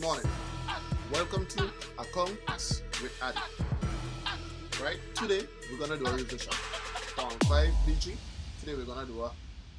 morning. Welcome to Accounts with Addi. Right? Today we're gonna do a revision. Form 5 BG. Today we're gonna do a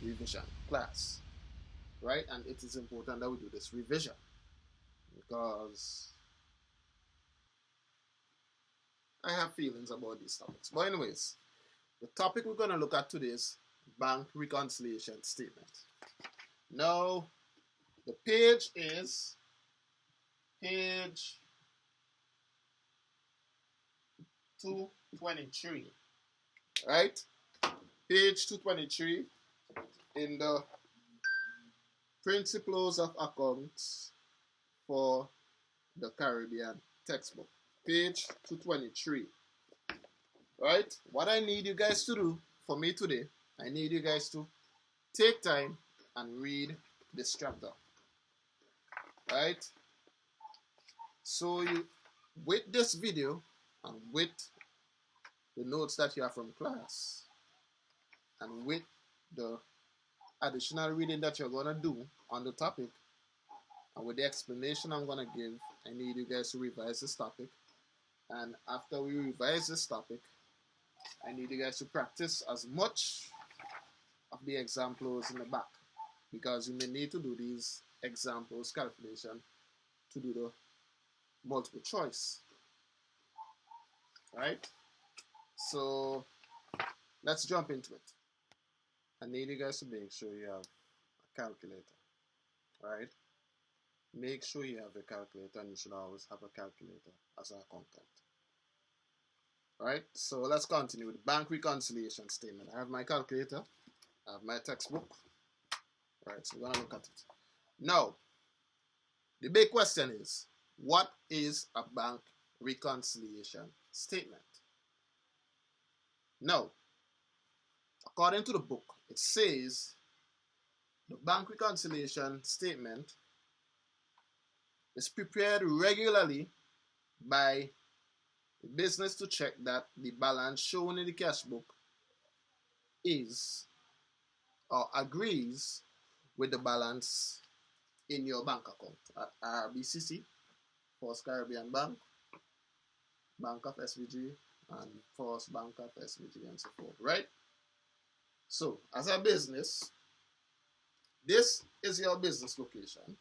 revision class. Right? And it is important that we do this revision because I have feelings about these topics. But anyways, the topic we're gonna look at today is bank reconciliation statement. Now the page is page 223, right? Page 223 in the Principles of Accounts for the Caribbean textbook. Page 223, right? What I need you guys to do for me today, I need you guys to take time and read this chapter, right? So with this video and with the notes that you have from class and with the additional reading that you're going to do on the topic and with the explanation I'm going to give, I need you guys to revise this topic. And after we revise this topic, I need you guys to practice as much of the examples in the back, because you may need to do these examples calculation to do the multiple choice, right? So let's jump into it. I need you guys to make sure you have a calculator, right? Make sure you have a calculator, and you should always have a calculator as our content. Right? So let's continue with bank reconciliation statement. I have my calculator, I have my textbook. Right, so we're gonna look at it. Now, the big question is, what is a bank reconciliation statement? Now, according to the book, it says the bank reconciliation statement is prepared regularly by the business to check that the balance shown in the cash book is or agrees with the balance in your bank account at RBCC, First Caribbean Bank, Bank of SVG, and First Bank of SVG, and so forth, right? So, as a business, this is your business location.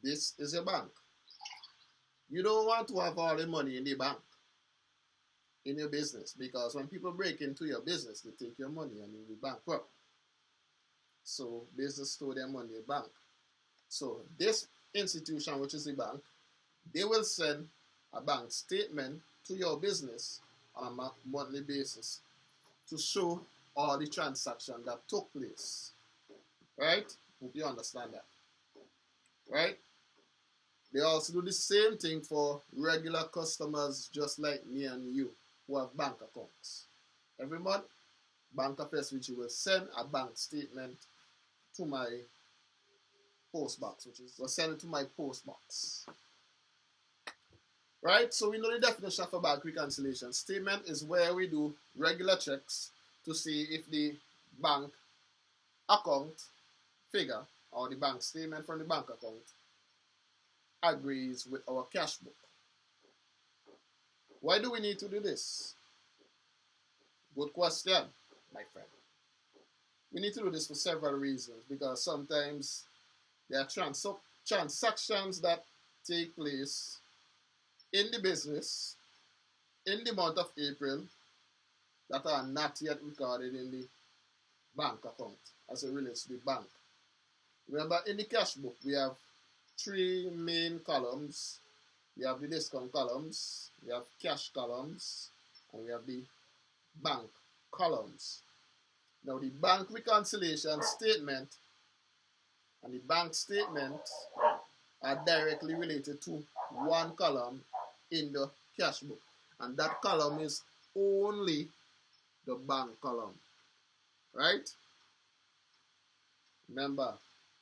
This is your bank. You don't want to have all the money in the bank, in your business, because when people break into your business, they take your money and you'll be bankrupt. So, business store their money in the bank. So, this institution, which is the bank, they will send a bank statement to your business on a monthly basis to show all the transactions that took place. Right? Hope you understand that. Right? They also do the same thing for regular customers just like me and you who have bank accounts. Every month, Bank of SVG will send a bank statement to my post box, will send it to my post box. Right? So we know the definition of a bank reconciliation statement is where we do regular checks to see if the bank account figure or the bank statement from the bank account agrees with our cash book. Why do we need to do this? Good question, my friend. We need to do this for several reasons, because sometimes there are transactions that take place in the business in the month of April that are not yet recorded in the bank account as it relates to the bank. Remember, in the cash book, we have three main columns. We have the discount columns, we have cash columns, and we have the bank columns. Now, the bank reconciliation statement and the bank statement are directly related to one column in the cash book, and that column is only the bank column, right? Remember,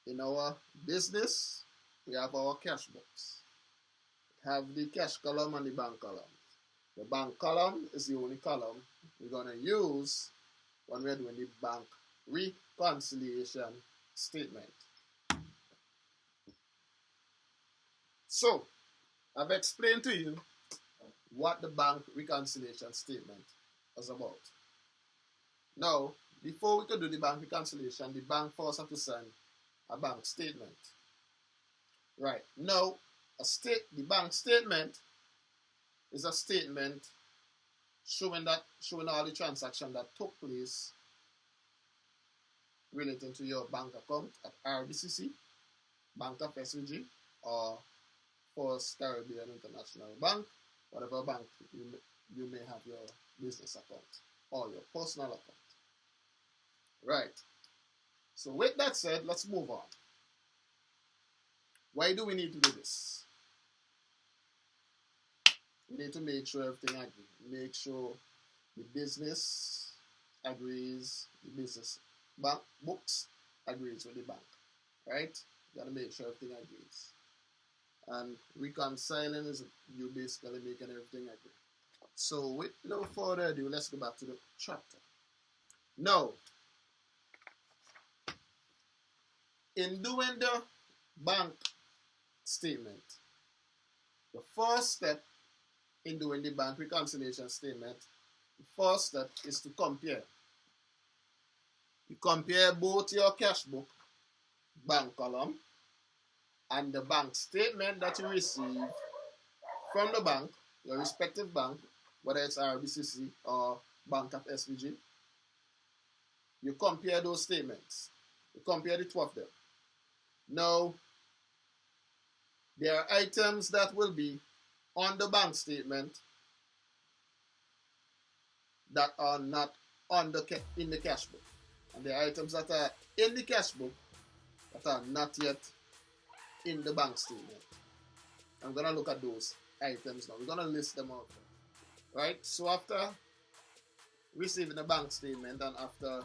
in our business, we have our cash books. We have the cash column and the bank column. The bank column is the only column we're going to use when we're doing the bank reconciliation statement. So, I've explained to you what the bank reconciliation statement is about. Now, before we could do the bank reconciliation, the bank first have to sign a bank statement. Right. Now, the bank statement is a statement showing all the transactions that took place relating to your bank account at RBCC, Bank of SVG, or First Caribbean International Bank, whatever bank you may have your business account or your personal account. Right. So with that said, let's move on. Why do we need to do this? We need to make sure everything agrees. Make sure the business agrees, the business bank books agrees with the bank. Right? You gotta make sure everything agrees. And reconciling is you basically making everything agree. So with no further ado, let's go back to the chapter. Now, in doing the bank statement, the first step in doing the bank reconciliation statement, the first step is to compare. You compare both your cash book, bank column, and the bank statement that you receive from the bank, your respective bank, whether it's RBCC or Bank of SVG. You compare those statements. You compare the two of them. Now, there are items that will be on the bank statement that are not in the cash book. And there are items that are in the cash book that are not yet in the bank statement. I'm going to look at those items now. We're going to list them out. Right? So after receiving the bank statement and after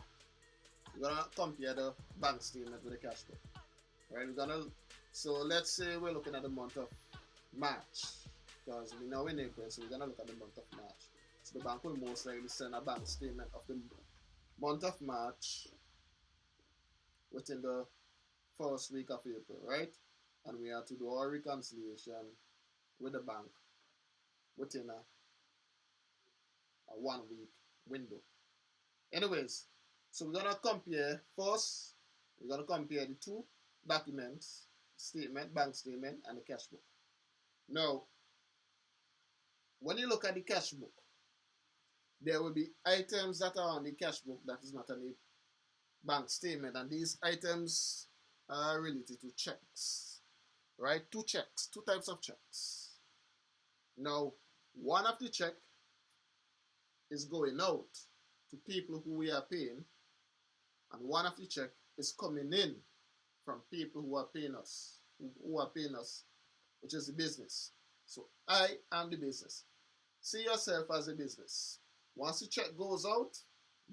we're going to compare the bank statement with the cash book. Right? So let's say we're looking at the month of March, because we know in April, so we're going to look at the month of March. So the bank will most likely send a bank statement of the month of March within the first week of April, right? And we have to do our reconciliation with the bank within a 1 week window. Anyways, so we're going to compare, first, we're going to compare the two documents, bank statement, and the cash book. Now, when you look at the cash book, there will be items that are on the cash book that is not on the bank statement, and these items are related to checks, right? Two types of checks. Now, one of the check is going out to people who we are paying, and one of the check is coming in from people who are paying us, which is the business. So I am the business. See yourself as a business. Once the check goes out,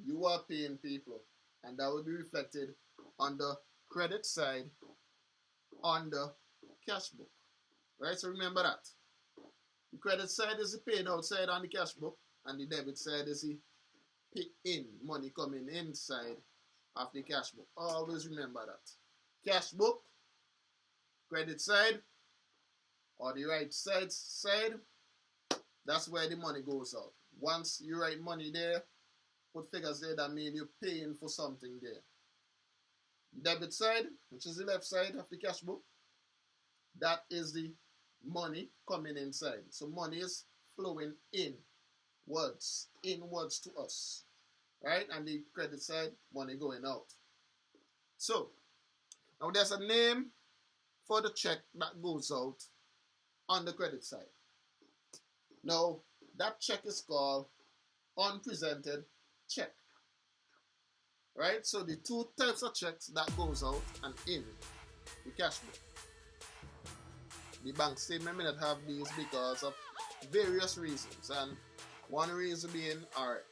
you are paying people, and that will be reflected on the credit side on the cash book. Right? So remember that. The credit side is the paid out side on the cash book, and the debit side is the pay in, money coming inside of the cash book. Always remember that. Cash book, credit side, or the right side, that's where the money goes out. Once you write money there, put figures there, that means you're paying for something there. Debit side, which is the left side of the cash book, that is the money coming inside. So money is flowing inwards to us, right? And the credit side, money going out. So now there's a name for the check that goes out on the credit side. Now that check is called unpresented check, right? So the two types of checks that goes out and in the cash book. The bank statement may not have these because of various reasons, and one reason being, alright,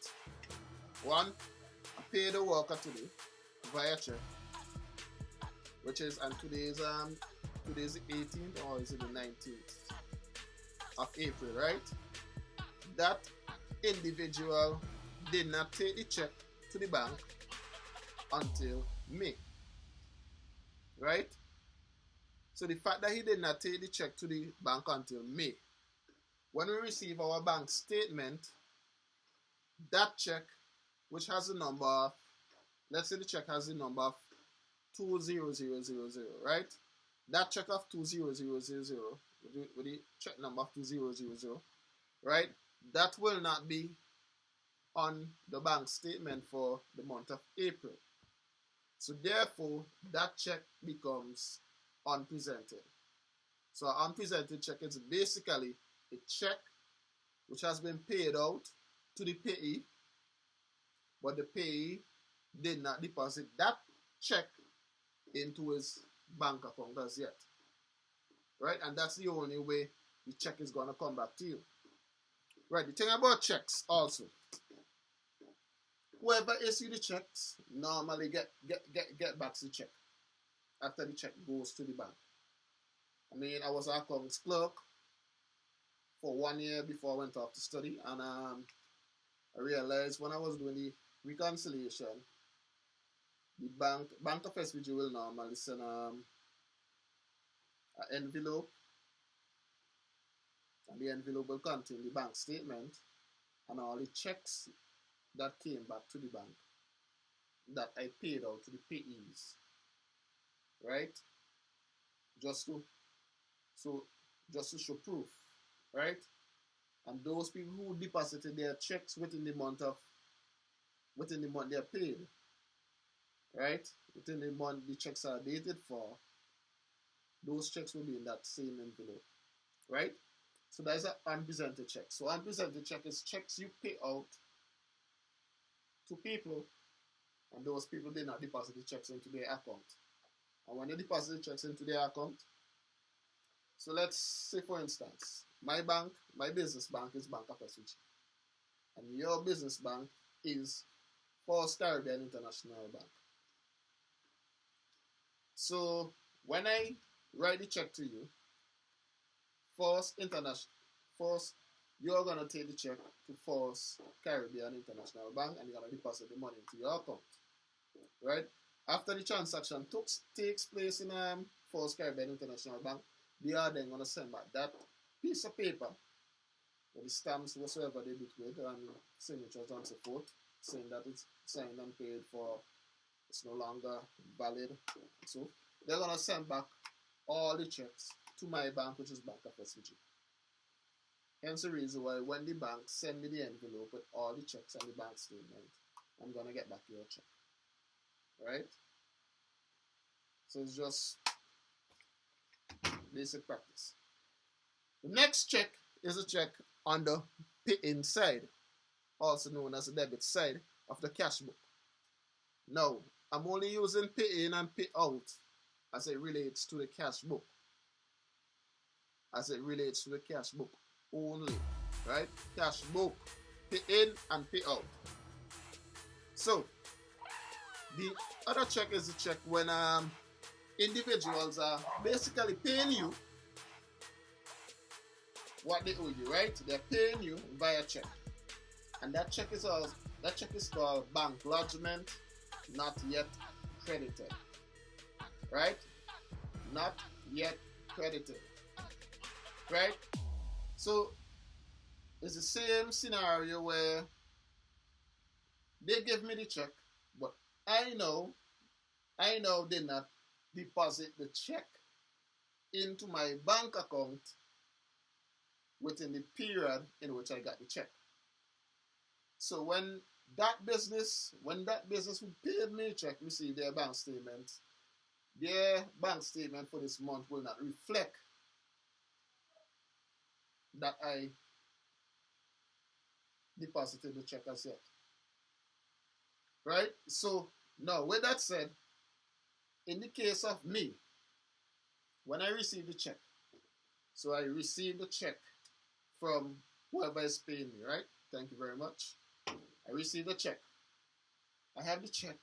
one, I pay the worker today via check, which is, and today's the 18th, or is it the 19th of April, right? That individual did not take the check to the bank until May, right? So the fact that he did not take the check to the bank until May, when we receive our bank statement, that check, which has the number of, let's say the check has the number of 20000, right? That check of 20000 with the check number of 2000, right? That will not be on the bank statement for the month of April. So therefore, that check becomes unpresented. So an unpresented check is basically a check which has been paid out to the payee, but the payee did not deposit that check into his bank account as yet. Right? And that's the only way the check is going to come back to you. Right, the thing about checks also, whoever issued the checks normally get back the check after the check goes to the bank. I mean, I was an accounts clerk for 1 year before I went off to study, and I realized when I was doing the reconciliation, the bank of SVG will normally send an envelope, and the envelope will contain the bank statement and all the checks that came back to the bank that I paid out to the payees, right? Just to show proof, right? And those people who deposited their checks within the month they are paid, right? Within the month the checks are dated for, those checks will be in that same envelope, right? So that is an unpresented check. So unpresented check is checks you pay out to people, and those people did not deposit the checks into their account. And when they deposit the checks into their account, so let's say for instance, my business bank is Bank of SVG, and your business bank is First Caribbean International Bank. So when I write the check to you, First, you're going to take the check to First Caribbean International Bank, and you're going to deposit the money into your account, right? After the transaction takes place in First Caribbean International Bank, they are then going to send back that piece of paper with the stamps, whatsoever they did with, and signatures and so forth, saying that it's signed and paid for, it's no longer valid. So they're going to send back all the checks to my bank, which is Bank of SVG. Hence the reason why when the bank send me the envelope with all the checks and the bank statement, I'm going to get back your check. Right? So it's just basic practice. The next check is a check on the pay-in side, also known as the debit side of the cash book. Now, I'm only using pay-in and pay-out as it relates to the cash book. As it relates to the cash book only, right? Cash book, pay in and pay out. So the other check is the check when individuals are basically paying you what they owe you, right? They're paying you via check, and that check is called bank lodgement, not yet credited, right? Not yet credited. Right? So it's the same scenario where they give me the check, but I know they not deposit the check into my bank account within the period in which I got the check. So when that business who paid me a check receive their bank statement for this month will not reflect that I deposited the check as yet. Right? So now with that said, in the case of me, when I receive the check, so I receive the check from whoever is paying me, right? Thank you very much. I receive the check. I have the check